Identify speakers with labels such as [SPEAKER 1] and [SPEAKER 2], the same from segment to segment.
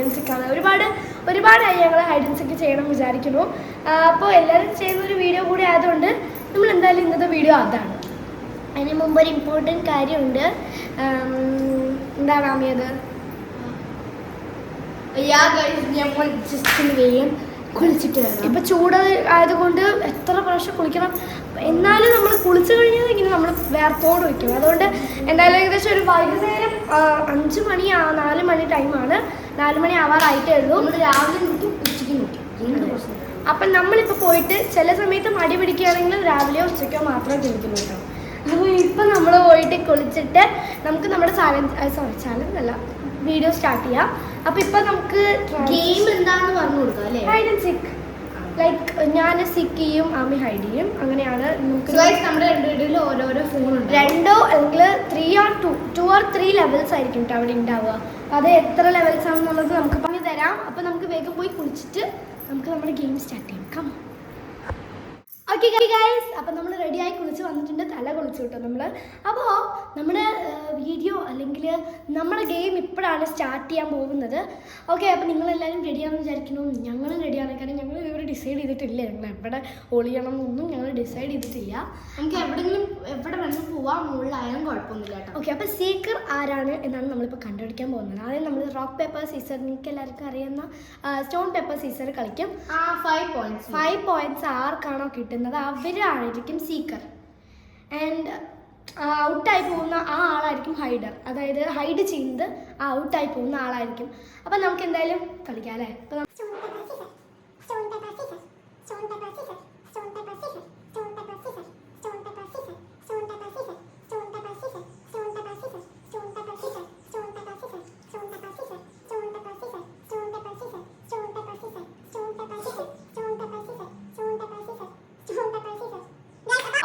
[SPEAKER 1] And seek ആണ്. ഒരുപാടായി ഞങ്ങൾ ഹൈഡ് ആൻഡ് സീക്ക് ചെയ്യണം വിചാരിക്കുന്നു. അപ്പോൾ എല്ലാവരും ചെയ്യുന്നൊരു വീഡിയോ കൂടി ആയതുകൊണ്ട് നമ്മൾ എന്തായാലും ഇന്നത്തെ വീഡിയോ അതാണ്. അതിന് മുമ്പ് ഒരു ഇമ്പോർട്ടൻറ്റ് കാര്യമുണ്ട്. എന്താണ് ആമിയത്? ഞങ്ങൾ ജസ്റ്റ് വേഗം കുളിച്ചിട്ട് വരാം. ഇപ്പം ചൂട് ആയതുകൊണ്ട് എത്ര പ്രാവശ്യം കുളിക്കണം, എന്നാലും നമ്മൾ കുളിച്ച് കഴിഞ്ഞാൽ ഇങ്ങനെ നമ്മൾ വേർത്തോട് വയ്ക്കും. അതുകൊണ്ട് എന്തായാലും ഏകദേശം ഒരു വൈകുന്നേരം 5 മണി 4 മണി ടൈമാണ്. 4 മണി ആവാറായിട്ടേ ഉള്ളൂ. നമ്മൾ രാവിലെ നോക്കി ഉച്ചയ്ക്ക് നോക്കി 2 ദിവസം. അപ്പം നമ്മളിപ്പോൾ പോയിട്ട് ചില സമയത്ത് മടി പിടിക്കുകയാണെങ്കിൽ രാവിലെയോ ഉച്ചയ്ക്കോ മാത്രമേ കുളിക്കുള്ളൂ കേട്ടോ. അപ്പോൾ ഇപ്പം നമ്മൾ പോയിട്ട് കുളിച്ചിട്ട് നമുക്ക് നമ്മുടെ ചാലഞ്ച് അല്ല വീഡിയോ സ്റ്റാർട്ട് ചെയ്യാം. അപ്പോൾ ഇപ്പം നമുക്ക് ഗെയിം എന്താണെന്ന് പറഞ്ഞു കൊടുക്കാം അല്ലേ? Hide and seek. ലൈക്ക് ഞാൻ സീക്ക് ചെയ്യും, ആമി ഹൈഡ് ചെയ്യും. അങ്ങനെയാണ് നമുക്ക് നമ്മുടെ രണ്ടുപേരിലും ഓരോരോ ഫോണുണ്ട്. 2 അല്ലെങ്കിൽ 2 or 3 ലെവൽസ് ആയിരിക്കും കേട്ടോ അവിടെ ഉണ്ടാവുക. അപ്പോൾ അത് എത്ര ലെവൽസ് ആണെന്നുള്ളത് നമുക്ക് പറഞ്ഞു തരാം. അപ്പോൾ നമുക്ക് വേഗം പോയി കുളിച്ചിട്ട് നമുക്ക് നമ്മുടെ ഗെയിം സ്റ്റാർട്ട് ചെയ്യാം. കം. ഓക്കെ ഗൈസ്, അപ്പം നമ്മൾ റെഡിയായി കുളിച്ച് വന്നിട്ടുണ്ട്. തല കുളിച്ചു കിട്ടും നമ്മൾ. അപ്പോൾ നമ്മുടെ വീഡിയോ അല്ലെങ്കിൽ നമ്മുടെ ഗെയിം ഇപ്പോഴാണ് സ്റ്റാർട്ട് ചെയ്യാൻ പോകുന്നത്. ഓക്കെ, അപ്പോൾ നിങ്ങളെല്ലാവരും റെഡിയാണെന്ന് വിചാരിക്കുന്നു. ഞങ്ങളും റെഡിയാണ്. കാരണം ഞങ്ങൾ ഇവർ ഡിസൈഡ് ചെയ്തിട്ടില്ല ഞങ്ങൾ എവിടെ ഒളിയണം എന്നൊന്നും ഞങ്ങൾ ഡിസൈഡ് ചെയ്തിട്ടില്ല. നമുക്ക് എവിടെ വേണമെങ്കിലും പോവാം, മുകളിലായാലും കുഴപ്പമൊന്നുമില്ല കേട്ടോ. ഓക്കെ, അപ്പോൾ സീക്കർ ആരാണ് എന്നാണ് നമ്മളിപ്പോൾ കണ്ടുപിടിക്കാൻ പോകുന്നത്. ആദ്യം നമ്മൾ റോക്ക് പേപ്പർ സീസർ, നിങ്ങൾക്ക് എല്ലാവർക്കും അറിയുന്ന സ്റ്റോൺ പേപ്പർ സീസർ കളിക്കും. 5 പോയിന്റ്സ് ആർക്കാണോ കിട്ടുന്നത് അവരായിരിക്കും സീക്കർ. ആൻഡ് ഔട്ടായി പോകുന്ന ആ ആളായിരിക്കും ഹൈഡർ. അതായത് ഹൈഡ് ചെയ്യുന്നത് ഔട്ടായി പോകുന്ന ആളായിരിക്കും. അപ്പം നമുക്ക് എന്തായാലും കളിക്കാം അല്ലേ? അപ്പം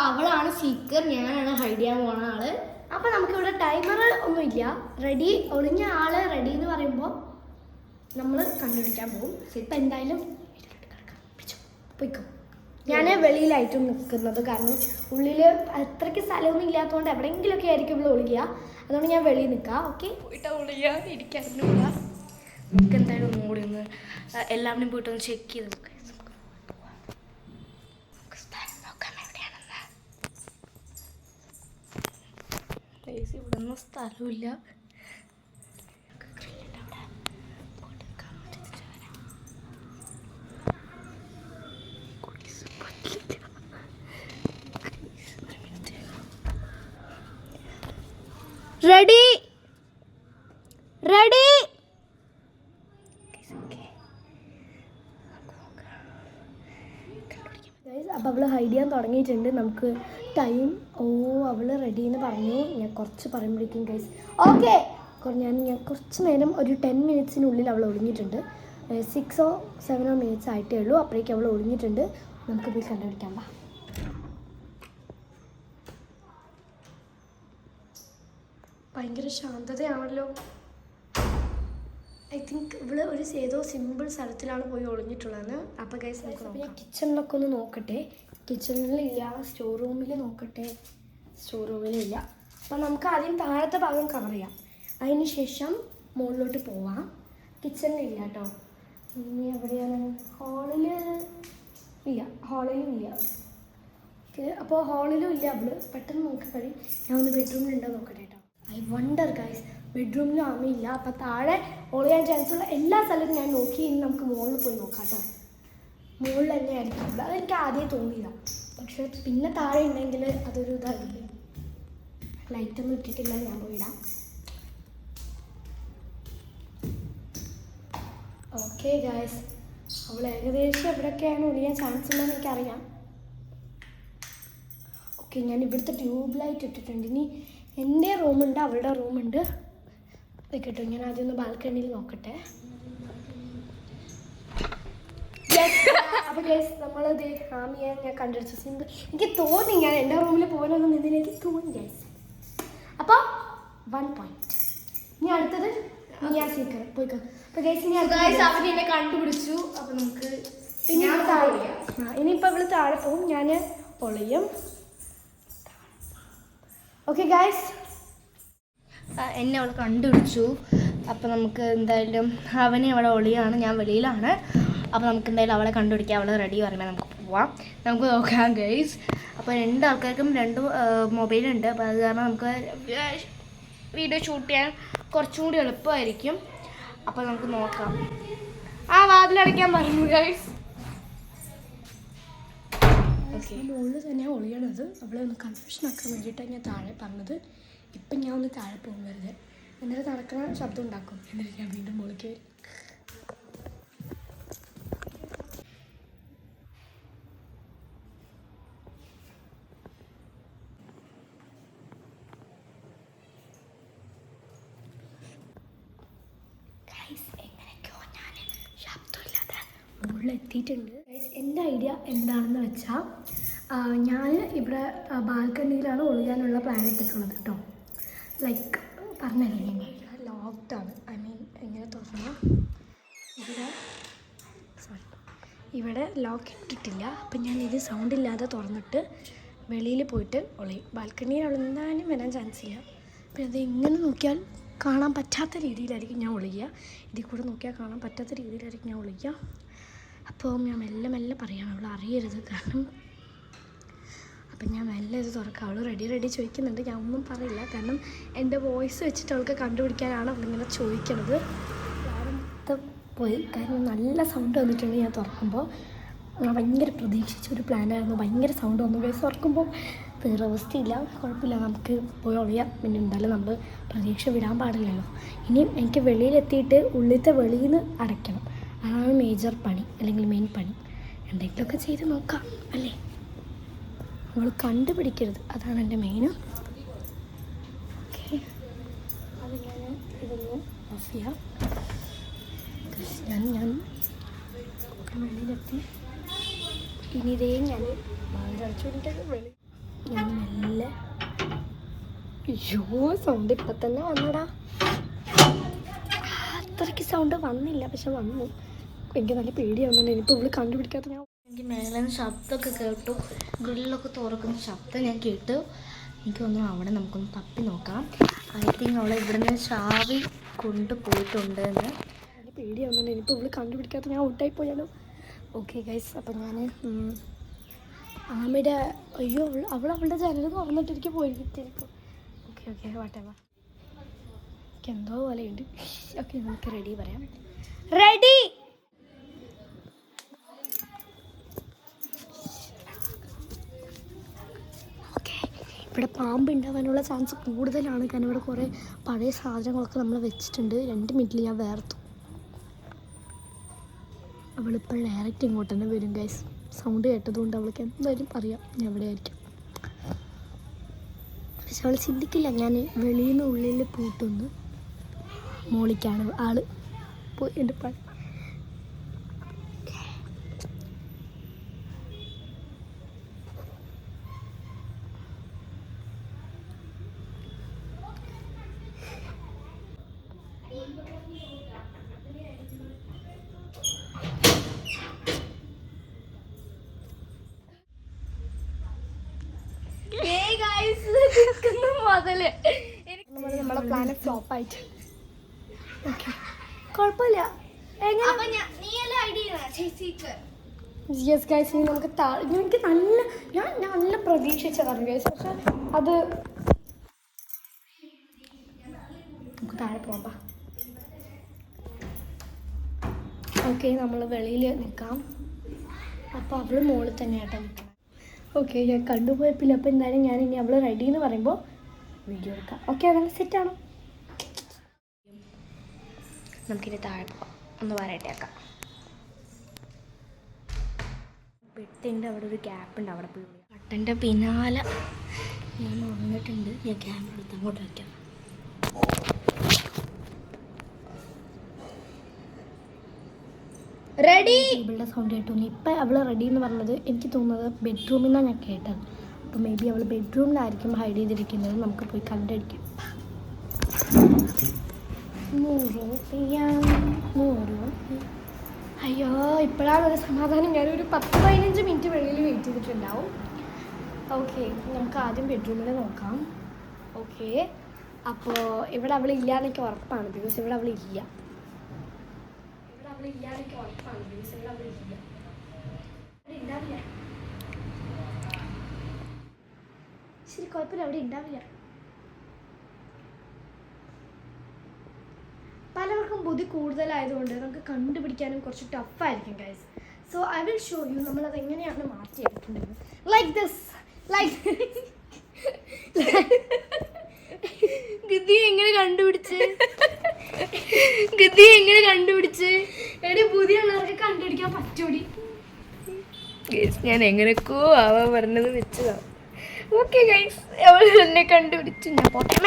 [SPEAKER 1] അവളാണ് സീക്കർ, ഞാനാണ് ഹൈഡ് ചെയ്യാൻ പോകുന്ന ആള്. അപ്പോൾ നമുക്കിവിടെ ടൈമർ ഒന്നുമില്ല. റെഡി, ഒളിഞ്ഞ ആള് റെഡി എന്ന് പറയുമ്പോൾ നമ്മൾ കണ്ടുപിടിക്കാൻ പോകും. ഇപ്പം എന്തായാലും പോയിക്കോ. ഞാൻ വെളിയിലായിട്ടും നിൽക്കുന്നത്, കാരണം ഉള്ളിൽ അത്രയ്ക്ക് സ്ഥലമൊന്നും ഇല്ലാത്തതുകൊണ്ട് എവിടെയെങ്കിലുമൊക്കെ ആയിരിക്കും ഇവിടെ ഒളിക്കുക. അതുകൊണ്ട് ഞാൻ വെളിയിൽ നിൽക്കാം. ഓക്കെ, പോയിട്ട് ഒളിക്കുക ഇരിക്കാറില്ല. നമുക്ക് എന്തായാലും ഒന്നും കൂടി ഒന്ന് എല്ലാവരും പോയിട്ടൊന്ന് ചെക്ക് ചെയ്ത് നോക്കാം. ഇവിടെ ഒന്നും സ്ഥലമില്ല. Ready ready. അപ്പോൾ അവൾ ഹൈഡ് ചെയ്യാൻ തുടങ്ങിയിട്ടുണ്ട്. നമുക്ക് ടൈം അവൾ റെഡി എന്ന് പറഞ്ഞു. ഞാൻ കുറച്ച് പറയുമ്പോഴേക്കും ഗൈസ് ഓക്കെ ഞാൻ കുറച്ച് നേരം ഒരു 10 മിനിറ്റ്സിനുള്ളിൽ അവൾ ഒളിഞ്ഞിട്ടുണ്ട്. 6 or 7 മിനിറ്റ്സ് ആയിട്ടേ ഉള്ളൂ. അപ്പോഴേക്കും അവൾ ഒളിഞ്ഞിട്ടുണ്ട്. നമുക്ക് പോയി കണ്ടുപിടിക്കാൻ പാ. ഭയങ്കര ശാന്തതയാണല്ലോ. ഐ തിങ്ക് ഇവള് ഏതോ സിമ്പിൾ സ്ഥലത്തിലാണ് പോയി ഒളിഞ്ഞിട്ടുള്ളത്. അപ്പോൾ ഗൈസ് നമുക്ക് കിച്ചണിലൊക്കെ ഒന്ന് നോക്കട്ടെ. കിച്ചണിലില്ല. സ്റ്റോർ റൂമിൽ നോക്കട്ടെ. സ്റ്റോർ റൂമിലില്ല. അപ്പോൾ നമുക്ക് ആദ്യം താഴത്തെ ഭാഗം കവർ ചെയ്യാം. അതിന് ശേഷം മുകളിലോട്ട് പോവാം. കിച്ചണിലില്ല കേട്ടോ. ഇനി എവിടെയാണ്? ഹാളിൽ ഇല്ല. ഹാളിലും ഇല്ല. ഓക്കെ, അപ്പോൾ ഹാളിലും ഇല്ല. അവള് പെട്ടെന്ന് നോക്കിക്കഴിയും. ഞാൻ ഒന്ന് ബെഡ്റൂമിലുണ്ടോ നോക്കട്ടെ കേട്ടോ. ഐ വണ്ടർ ഗൈസ്, ബെഡ്റൂമിലും ആമയില്ല. അപ്പം താഴെ ഒളിയാൻ ചാൻസുള്ള എല്ലാ സ്ഥലത്തും ഞാൻ നോക്കി. ഇനി നമുക്ക് മുകളിൽ പോയി നോക്കാം കേട്ടോ. മുകളിൽ തന്നെ ആയിരിക്കും. അതെനിക്ക് ആദ്യം തോന്നിയില്ല. പക്ഷെ പിന്നെ താഴെ ഉണ്ടെങ്കിൽ അതൊരു ഇതായില്ലേ. ലൈറ്റൊന്നും ഇട്ടിട്ടില്ല. ഞാൻ പോയിടാം. ഓക്കെ ഗൈസ്, അവൾ ഏകദേശം എവിടെയൊക്കെയാണ് ഒളിയാൻ ചാൻസ് ഉള്ളതെന്ന് എനിക്കറിയാം. ഓക്കെ, ഞാൻ ഇവിടുത്തെ ട്യൂബ് ലൈറ്റ് ഇട്ടിട്ടുണ്ട്. ഇനി എൻ്റെ റൂമുണ്ട്, അവളുടെ റൂമുണ്ട്. കേട്ടോ, ഞാൻ ആദ്യം ഒന്ന് ബാൽക്കണിയിൽ നോക്കട്ടെ. അപ്പോൾ ഗൈസ് നമ്മളത് ആമിയെ ഞാൻ കണ്ടുപിടിച്ചു. സിമ്പിൾ. എനിക്ക് തോന്നി ഞാൻ എൻ്റെ റൂമിൽ പോകാനൊന്നും നിന്നില്ല. എനിക്ക് തോന്നി ഗൈസ്. അപ്പോൾ 1 പോയിന്റ്. ഇനി അടുത്തത് ഞാൻ സീക്കർ പോയിക്കോ. അപ്പോൾ ഗൈസ് അവനെ കണ്ടുപിടിച്ചു. അപ്പോൾ നമുക്ക് ഇനിയിപ്പോൾ ഇവള് താഴെ പോകും, ഞാൻ പൊളിയും. ഓക്കെ ഗൈസ്, എന്നെ അവൾ കണ്ടുപിടിച്ചു. അപ്പോൾ നമുക്ക് എന്തായാലും അവനെ അവിടെ ഒളിയാണ്, ഞാൻ വെളിയിലാണ്. അപ്പോൾ നമുക്ക് എന്തായാലും അവളെ കണ്ടുപിടിക്കാം. അവളെ റെഡി പറയുമ്പോൾ നമുക്ക് പോവാം, നമുക്ക് നോക്കാം ഗൈസ്. അപ്പോൾ 2 ആൾക്കാർക്കും 2 മൊബൈലുണ്ട്. അപ്പോൾ അത് കാരണം നമുക്ക് വീഡിയോ ഷൂട്ട് ചെയ്യാൻ കുറച്ചും കൂടി എളുപ്പമായിരിക്കും. അപ്പോൾ നമുക്ക് നോക്കാം. ആ വാതിലടയ്ക്കാൻ പറഞ്ഞു ഗൈസ്. മുകളിൽ തന്നെയാണ് ഒളിയണത്. അവളെ ഒന്ന് കൺഫ്യൂഷൻ ആക്കാൻ വേണ്ടിയിട്ടാണ് ഞാൻ താഴെ പറഞ്ഞത്. ഇപ്പം ഞാൻ ഒന്ന് താഴെ പോകും വെറുതെ, എന്നിട്ട് നടക്കുന്ന ശബ്ദം ഉണ്ടാക്കും, എന്നിട്ട് ഞാൻ വീണ്ടും മുകളിലേക്ക് വരും. എങ്ങനെയൊക്കെയോ ഞാൻ ശബ്ദമില്ലാതെ മുകളിലെത്തിയിട്ടുണ്ട്. എൻ്റെ ഐഡിയ എന്താണെന്ന് വെച്ചാൽ ഞാൻ ഇവിടെ ബാൽക്കണിയിലാണ് ഒളിയാനുള്ള പ്ലാൻ ഇട്ടിട്ടുള്ളത് കേട്ടോ. ലൈക്ക് പറഞ്ഞില്ല, ലോക്ക്ഡാണ്. ഐ മീൻ എങ്ങനെ തുറന്നാൽ ഇവിടെ ലോക്ക് ഇട്ടിട്ടില്ല. അപ്പം ഞാൻ ഇത് സൗണ്ട് ഇല്ലാതെ തുറന്നിട്ട് വെളിയിൽ പോയിട്ട് ഒളിയും. ബാൽക്കണിയിൽ എന്തായാലും വരാൻ ചാൻസ് ഇല്ല. അപ്പം അത് എങ്ങനെ നോക്കിയാൽ കാണാൻ പറ്റാത്ത രീതിയിലായിരിക്കും ഞാൻ ഒളിക്കുക. ഇതിൽ കൂടെ നോക്കിയാൽ കാണാൻ പറ്റാത്ത രീതിയിലായിരിക്കും ഞാൻ ഒളിക്കുക. അപ്പോൾ ഞാൻ മെല്ലെ മെല്ലെ പറയാം, അവൾ അറിയരുത്. കാരണം അപ്പം ഞാൻ മെല്ലെ ഇത് തുറക്കാം. അവൾ റെഡി ചോദിക്കുന്നുണ്ട്. ഞാൻ ഒന്നും പറയില്ല, കാരണം എൻ്റെ വോയിസ് വെച്ചിട്ട് അവൾക്ക് കണ്ടുപിടിക്കാനാണ് അവളിങ്ങനെ ചോദിക്കണത്. മൊത്തം പോയി, കാരണം നല്ല സൗണ്ട് വന്നിട്ടുണ്ട്. ഞാൻ തുറക്കുമ്പോൾ ഭയങ്കര പ്രതീക്ഷിച്ചൊരു പ്ലാനായിരുന്നു. ഭയങ്കര സൗണ്ട് വന്നു ഗൈസ്. തുറക്കുമ്പോൾ വേറെ അവസ്ഥയില്ല, കുഴപ്പമില്ല, നമുക്ക് പോയി ഒളിയാം. പിന്നെ എന്തായാലും നമ്മൾ പ്രതീക്ഷ വിടാൻ പാടില്ലല്ലോ. ഇനിയും എനിക്ക് വെളിയിലെത്തിയിട്ട് ഉള്ളിലത്തെ വെളിയിൽ നിന്ന് അടയ്ക്കണം. അതാണ് മേജർ പണി, അല്ലെങ്കിൽ മെയിൻ പണി. എന്തെങ്കിലുമൊക്കെ ചെയ്ത് നോക്കാം അല്ലേ. നമ്മൾ കണ്ടുപിടിക്കരുത്, അതാണ് എൻ്റെ മെയിനും. ഓക്കെ, അത് ഞാൻ ഇതൊന്ന് ഓഫ് ചെയ്യാം. ഞാൻ വെളിയിലെത്തി. ഇനി ഇതേ ഞാൻ വാതിലടച്ചുകൊണ്ടിട്ട് വെളി ഞാൻ മെല്ലെ. അയ്യോ, സൗണ്ട് ഇപ്പം തന്നെ വന്നടാ. അത്രയ്ക്ക് സൗണ്ട് വന്നില്ല, പക്ഷെ വന്നു. എനിക്ക് നല്ല പേടിയാവുന്നുണ്ട്. ഇനിയിപ്പോൾ ഇവിടെ കണ്ടുപിടിക്കാത്ത ഞാൻ. എനിക്ക് മേലെ ശബ്ദമൊക്കെ കേട്ടു, ഗ്രില്ലൊക്കെ തുറക്കുന്ന ശബ്ദം ഞാൻ കേട്ടു. എനിക്ക് തോന്നുന്നു അവിടെ നമുക്കൊന്ന് തപ്പി നോക്കാം. ഐ തിങ്ക് അവളെ ഇവിടെ നിന്ന് ചാവി കൊണ്ടുപോയിട്ടുണ്ട് എന്ന്. നല്ല പേടിയാവുന്നുണ്ട്. ഇനിയിപ്പോൾ ഇവിടെ കണ്ടുപിടിക്കാത്ത ഞാൻ ഔട്ടായി പോയാലോ. ഓക്കെ ഗൈസ്, അപ്പം ഞാൻ ആമിയുടെ അയ്യോ അവളുടെ ജനൽ തുറന്നിട്ടിരിക്കും പോയിരിക്കും. ഓക്കെ വാട്ടേവാ, എനിക്ക് എന്തോ പോലെയുണ്ട്. ഓക്കെ, നമുക്ക് റെഡി പറയാം. റെഡി. ഓക്കെ, ഇവിടെ പാമ്പ് ഉണ്ടാവാനുള്ള ചാൻസ് കൂടുതലാണ്. കാരണം ഇവിടെ കുറേ പഴയ സാധനങ്ങളൊക്കെ നമ്മൾ വെച്ചിട്ടുണ്ട്. 2 മിനിറ്റിൽ ഞാൻ വേർത്തു. അവളിപ്പോൾ ഡയറക്റ്റ് ഇങ്ങോട്ട് തന്നെ വരും ഗൈസ്. സൗണ്ട് കേട്ടതുകൊണ്ട് അവൾക്ക് എന്തായാലും അറിയാം ഞാൻ എവിടെ ആയിരിക്കും. പക്ഷെ അവൾ ചിന്തിക്കില്ല ഞാൻ വെളിയിൽ നിന്ന് ഉള്ളിൽ പൂട്ടുന്നു. മോളിക്കാണ് ആള് പോയി എൻ്റെ പണി. നമ്മളെ പ്ലാൻ ഫ്ലോപ്പ് ആയിട്ട്. ഓക്കെ, കുഴപ്പമില്ല. യെസ് ഗൈസ്, ഇനി നമുക്ക് എനിക്ക് ഞാൻ നല്ല പ്രതീക്ഷിച്ചതാണ് ഗൈസ്. പക്ഷെ അത് നമുക്ക് താഴെ പോകാം. ഓക്കെ, നമ്മൾ വെളിയിൽ നിൽക്കാം. അപ്പോൾ അവൾ മുകളിൽ തന്നെയാട്ടോ നിൽക്കണം. ഓക്കെ, ഞാൻ കണ്ടുപോയപ്പില്ല. അപ്പോൾ എന്തായാലും ഞാൻ ഇനി അവൾ റെഡി എന്ന് പറയുമ്പോൾ വീഡിയോ എടുക്കാം. ഓക്കെ, അങ്ങനെ സെറ്റാണോ? നമുക്കിനി താഴെ പോകാം, ഒന്ന് വരട്ടേക്കാം. ബെഡിൻ്റെ അവിടെ ഒരു ഗ്യാപ്പ് ഉണ്ട്, അവിടെ പോയി കട്ടൻ്റെ പിന്നാലെ ഞാൻ വന്നിട്ടുണ്ട്. ഞാൻ ക്യാമറ എടുത്ത് അങ്ങോട്ട് വയ്ക്കാം. റെഡി. ഇവളുടെ സൗണ്ട് കേട്ടു. ഇപ്പം അവൾ റെഡി എന്ന് പറഞ്ഞത് എനിക്ക് തോന്നുന്നത് ബെഡ്റൂമിൽ നിന്നാണ് ഞാൻ കേട്ടത്. അപ്പോൾ മേ ബി അവൾ ബെഡ്റൂമിലായിരിക്കും ഹൈഡ് ചെയ്തിരിക്കുന്നത്. നമുക്ക് പോയി കണ്ടടിക്കാം. അയ്യോ, ഇപ്പോഴാണ് ഒരു സമാധാനം. ഞാനൊരു 10-15 മിനിറ്റ് വെളിയിൽ വെയിറ്റ് ചെയ്തിട്ടുണ്ടാവും. ഓക്കെ, നമുക്ക് ആദ്യം ബെഡ്റൂമിൽ നോക്കാം. ഓക്കെ, അപ്പോൾ ഇവിടെ അവളില്ല എന്നൊക്കെ ഉറപ്പാണ്, ബിക്കോസ് ഇവിടെ അവളില്ല. ശരി, കുഴപ്പമില്ല, അവിടെ ഉണ്ടാവില്ല. പലർക്കും ബുദ്ധി കൂടുതലായതുകൊണ്ട് നമുക്ക് കണ്ടുപിടിക്കാനും കുറച്ച് ടഫായിരിക്കും guys. So I will show you നമ്മളത് എങ്ങനെയാണ് മാറ്റിയെടുക്കേണ്ടത്. ലൈക്ക് ദിസ്, ലൈക്ക് ഗിദ്ദി എങ്ങനെ കണ്ടുപിടിച്ച് എടി പുതിയ ഉള്ളവർക്ക് കണ്ടുപിടിക്കാൻ പറ്റൂടി.
[SPEAKER 2] ഞാൻ എങ്ങനെയൊക്കെയോ ആവാ പറഞ്ഞത് വെച്ചതാ. ഓക്കെ ഗൈസ്, അവൾ എന്നെ കണ്ടുപിടിച്ചു. ഞാൻ പോട്ടെ.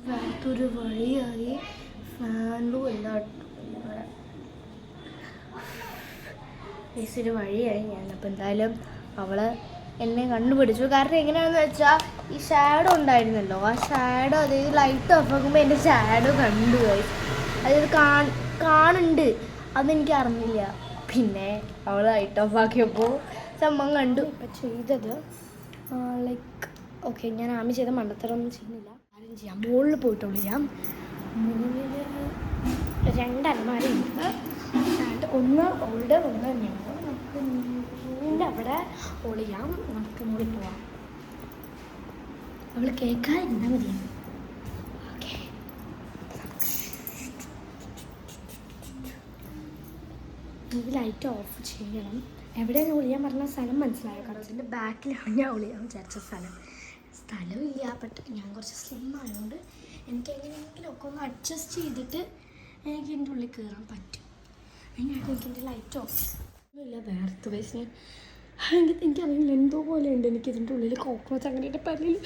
[SPEAKER 1] വേറൊരു വഴിയായി ഫാനും എല്ലായിട്ടും ഒരു വഴിയായി ഞാൻ. അപ്പം എന്തായാലും അവള് എന്നെ കണ്ടുപിടിച്ചു. കാരണം എങ്ങനെയാണെന്ന് വെച്ചാൽ ഈ ഷാഡോ ഉണ്ടായിരുന്നല്ലോ, ആ ഷാഡോ അതായത് ലൈറ്റ് ഓഫ് ആക്കുമ്പോൾ എൻ്റെ ഷാഡോ കണ്ടു പോയി. അതായത് കാണുന്നുണ്ട്, അതെനിക്ക് അറിഞ്ഞില്ല. പിന്നെ അവൾ ലൈറ്റ് ഓഫ് ആക്കിയപ്പോൾ സംഭവം കണ്ടു. ഇപ്പം ചെയ്തത് ലൈക്ക് ഓക്കെ, ഞാൻ ആമി ചെയ്ത മണ്ടത്തരമൊന്നും ചെയ്യുന്നില്ല. ആരും ചെയ്യാം, മുകളിൽ പോയിട്ട് ഒളിയാം. മുകളിൽ 2 അലമാരയുണ്ട്. ഒന്ന് ഓൾഡ്, ഒന്ന് തന്നെയാണ്. നമുക്ക് നീണ്ട അവിടെ ഒളിയാം. നമുക്ക് മുകളിൽ പോവാം. അവൾ കേൾക്കാതിരുന്നാൽ മതിയാണ്. ഓക്കെ, നമുക്ക് ലൈറ്റ് ഓഫ് ചെയ്യണം. എവിടെയാണ് ഒളിയാൻ പറഞ്ഞ സ്ഥലം മനസ്സിലായോ? കാരണം അതിൻ്റെ ബാക്കിലാണ് ഞാൻ ഒളിയാൻ വിചാരിച്ച സ്ഥലമില്ല. ബട്ട് ഞാൻ കുറച്ച് സ്ലിം ആയതുകൊണ്ട് എനിക്ക് എങ്ങനെയെങ്കിലും ഒക്കെ ഒന്ന് അഡ്ജസ്റ്റ് ചെയ്തിട്ട് എനിക്ക് ഇതിൻ്റെ ഉള്ളിൽ കയറാൻ പറ്റും. അതിനായിട്ട് എനിക്ക് എൻ്റെ ലൈറ്റ് ഓഫ് ഒന്നുമില്ല. വേർത്ത് വയസ്സിന് എനിക്കറിയില്ല, എന്തോ പോലെ ഉണ്ട് എനിക്ക് ഇതിൻ്റെ ഉള്ളിൽ. കോക്രോച്ച് അങ്ങനെ എൻ്റെ പല്ലിൽ,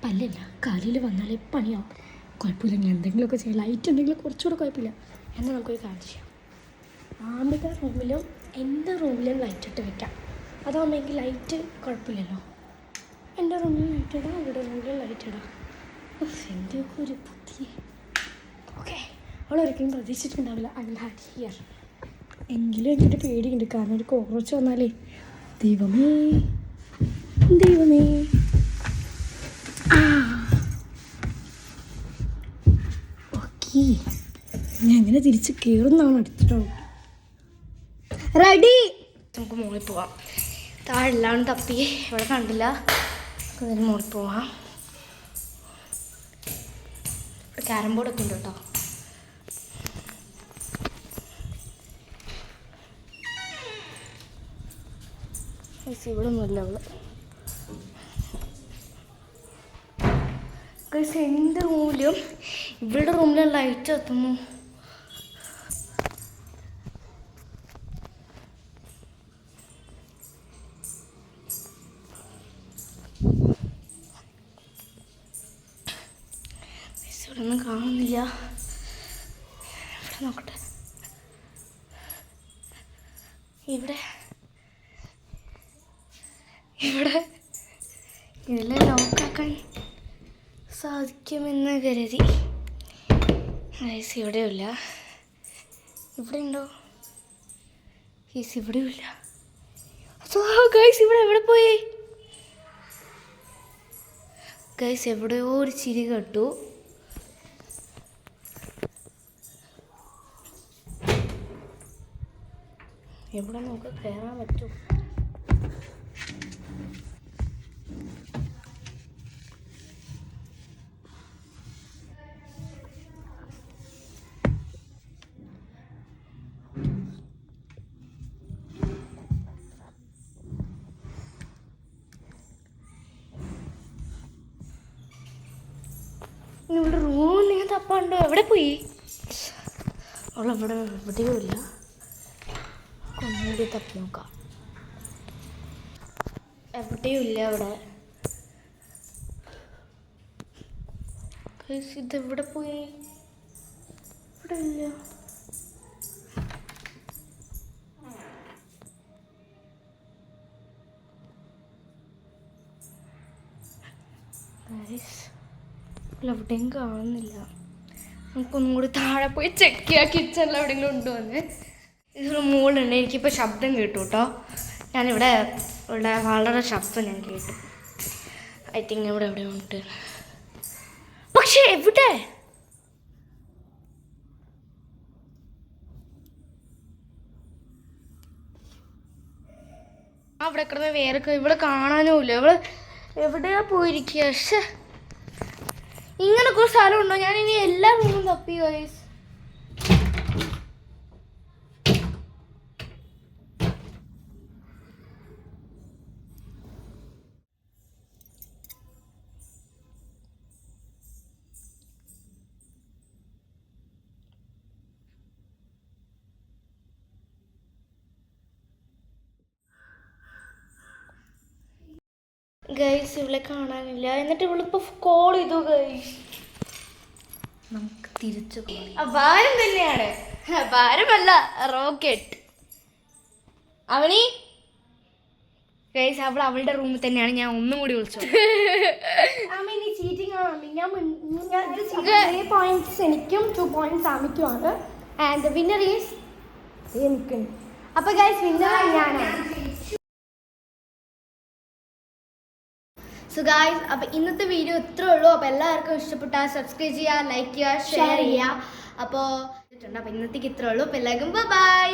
[SPEAKER 1] പല്ലല്ല കാലിൽ വന്നാലേ പണിയാവും. കുഴപ്പമില്ല, ഞാൻ എന്തെങ്കിലുമൊക്കെ ചെയ്യാം. ലൈറ്റ് ഉണ്ടെങ്കിൽ കുറച്ചുകൂടെ കുഴപ്പമില്ല. എന്നാൽ നമുക്കൊരു കാര്യം ചെയ്യാം. ആമിയുടെ റൂമിലും എൻ്റെ റൂമിലും ലൈറ്റ് ഇട്ട് വെക്കാം. അതാകുമ്പോൾ എനിക്ക് ലൈറ്റ് കുഴപ്പമില്ലല്ലോ. എൻ്റെ റൂമിൽ ലൈറ്റ് ഇടാം, ഇവിടെ റൂമിലും ലൈറ്റ് ഇടാം. എന്തൊക്കെ ഒരു ബുദ്ധി. ഓക്കെ, അവളൊരിക്കലും പ്രതീക്ഷിച്ചിട്ടുണ്ടാവില്ല ഐ വിൽ ഹാഡ് ഹിയർ. എങ്കിലും എനിക്കൊരു പേടിയുണ്ട്, കാരണം ഒരു കോക്രോച്ച് വന്നാലേ ദൈവമേ. ഓക്കെ, ഞാൻ എങ്ങനെ തിരിച്ച് കയറുന്നാണ് എടുത്തിട്ടുള്ളൂ. റെഡി, നമുക്ക് മുകളിൽ പോവാം. താഴെല്ലാം തപ്പി ഇവിടെ കണ്ടില്ല, അതിന് മുകളിൽ പോവാം. ക്യാരം ബോർഡൊക്കെ ഉണ്ട് കേട്ടോ. ഇവിടെ ഒന്നുമില്ല അവള്. എൻ്റെ റൂമിലും ഇവളുടെ റൂമിലും ലൈറ്റ് എത്തുന്നു. ഇവിടെ ഒന്നും കാണുന്നില്ല. ഇവിടെ നോക്കട്ടെ, ഇവിടെ ഇതെല്ലാം ലോക്കാക്കാൻ സാധിക്കുമെന്ന് കരുതി. ഗൈസ് ഇവിടെയില്ല. ഇവിടെ ഉണ്ടോ? ഗൈസ് ഇവിടെയും ഇല്ല. ഗൈസ് ഇവിടെ എവിടെ പോയി? ഗൈസ് എവിടെയോ ഒരു ചിരി കേട്ടു. എവിടെ നമുക്ക് കയറാൻ പറ്റും? ഇവിടെ റൂം നിങ്ങൾ തപ്പാണ്ടോ? എവിടെ പോയി? അവളെവിടെ? എവിടെയോ ഇല്ല. ഒന്നുകൂടി തപ്പി നോക്കാം. എവിടെയും ഇല്ല അവിടെ. ഇതെവിടെ പോയി? ഇവിടെ ഇല്ല. എവിടെയും കാണുന്നില്ല. നമുക്കൊന്നും കൂടി താഴെ പോയി ചെക്ക് ചെയ്യാം കിച്ചണിൽ എവിടെയെങ്കിലും ഉണ്ടോ എന്ന്. ഇതൊരു മോളുണ്ട്, എനിക്കിപ്പോൾ ശബ്ദം കേട്ടു കേട്ടോ. ഇവിടെ വളരെ ശബ്ദം ഞാൻ കേട്ടു. ഐ തിങ്ക് ഇവിടെ എവിടെയോ ഉണ്ട്.
[SPEAKER 2] എവിടെ? അവിടെ കിടന്ന് വേറെ ഇവിടെ കാണാനുമില്ല. ഇവള് എവിടെയാ പോയിരിക്കുക? പക്ഷെ ഇങ്ങനൊക്കെ ഒരു സ്ഥലമുണ്ടോ? ഞാൻ ഇനി എല്ലാ റൂമും തപ്പി ഗൈസ്. ഗൈസ് ഇവളെ കാണാനില്ല. എന്നിട്ട് ഇവളിപ്പോ കോൾ ചെയ്തു ഗൈസ്. നമുക്ക് തിരിച്ചു ഭാരം തന്നെയാണ്, ഭാരമല്ല റോക്കറ്റ്. അവണി ഗൈസ് അവൾ അവളുടെ റൂമിൽ തന്നെയാണ്. ഞാൻ ഒന്നും കൂടി വിളിച്ചു.
[SPEAKER 1] പോയിന്റ്സ് എനിക്കും 2 പോയിന്റ്സ് ആമിക്കുമാണ്. ആൻഡ് വിന്നർ ഈസ് എനിക്കും. അപ്പൊ ഗൈസ് വിന്നർ ഞാനാണ്. സോ ഗൈസ് അപ്പോൾ ഇന്നത്തെ വീഡിയോ ഇത്രേ ഉള്ളൂ. അപ്പോൾ എല്ലാവർക്കും ഇഷ്ടപ്പെട്ടാൽ സബ്സ്ക്രൈബ് ചെയ്യുക, ലൈക്ക് ചെയ്യുക, ഷെയർ ചെയ്യുക. അപ്പോൾ ഇന്നത്തേക്ക് ഇത്രേ ഉള്ളൂ. അപ്പോൾ എല്ലാവർക്കും ബൈ.